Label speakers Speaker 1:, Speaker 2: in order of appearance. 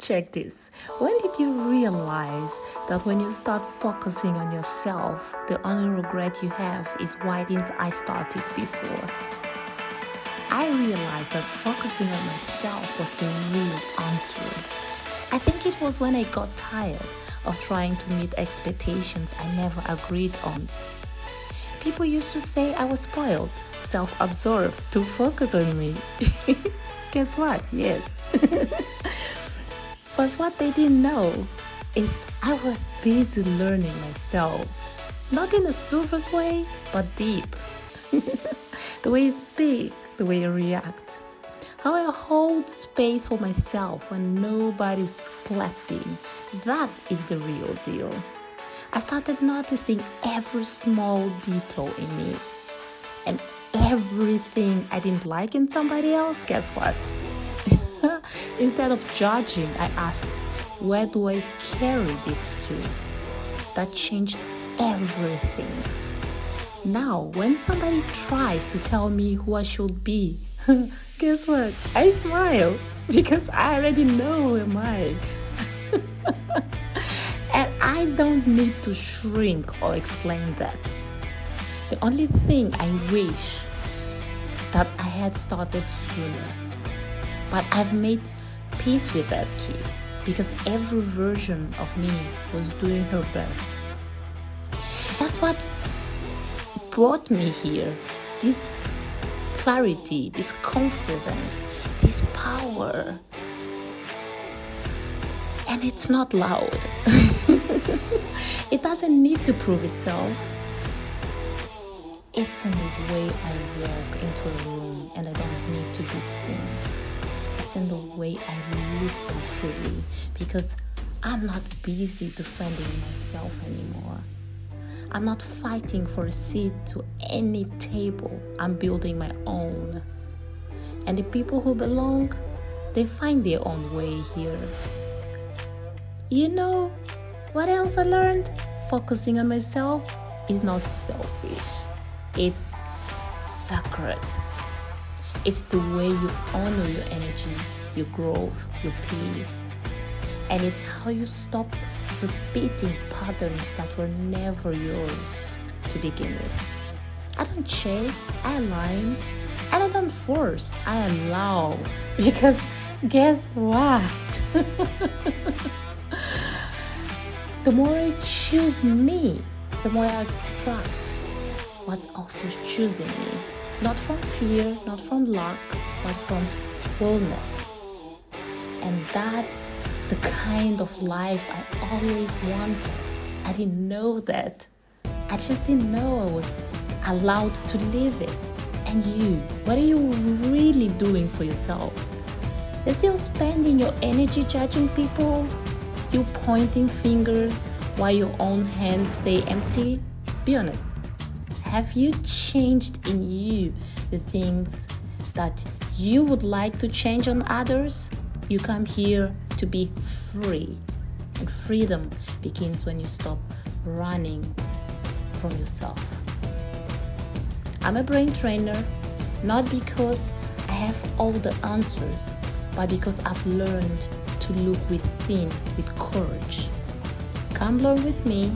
Speaker 1: Check this. When did you realize that when you start focusing on yourself, the only regret you have is why didn't I start it before? I realized that focusing on myself was the real answer. I think it was when I got tired of trying to meet expectations I never agreed on. People used to say I was spoiled, self-absorbed, to focus on me. Guess what? Yes. But what they didn't know is I was busy learning myself. Not in a surface way, but deep. The way you speak, the way you react. How I hold space for myself when nobody's clapping. That is the real deal. I started noticing every small detail in me. And everything I didn't like in somebody else, guess what? Instead of judging, I asked, where do I carry this to? That changed everything. Now, when somebody tries to tell me who I should be, guess what? I smile because I already know who am I. And I don't need to shrink or explain that. The only thing I wish that I had started sooner. But I've made peace with that too, because every version of me was doing her best. That's what brought me here. This clarity, this confidence, this power. And it's not loud. It doesn't need to prove itself. It's in the way I walk into a room and I don't need to be seen. It's in the way I listen fully because I'm not busy defending myself anymore. I'm not fighting for a seat to any table. I'm building my own. And the people who belong, they find their own way here. You know what else I learned? Focusing on myself is not selfish. It's sacred. It's the way you honor your energy, your growth, your peace. And it's how you stop repeating patterns that were never yours to begin with. I don't chase, I align. And I don't force, I allow. Because guess what? The more I choose me, the more I attract what's also choosing me. Not from fear, not from luck, but from wholeness. And that's the kind of life I always wanted. I didn't know that. I just didn't know I was allowed to live it. And you, what are you really doing for yourself? You're still spending your energy judging people? Still pointing fingers while your own hands stay empty? Be honest. Have you changed in you the things that you would like to change on others? You come here to be free. And freedom begins when you stop running from yourself. I'm a brain trainer, not because I have all the answers, but because I've learned to look within with courage. Come learn with me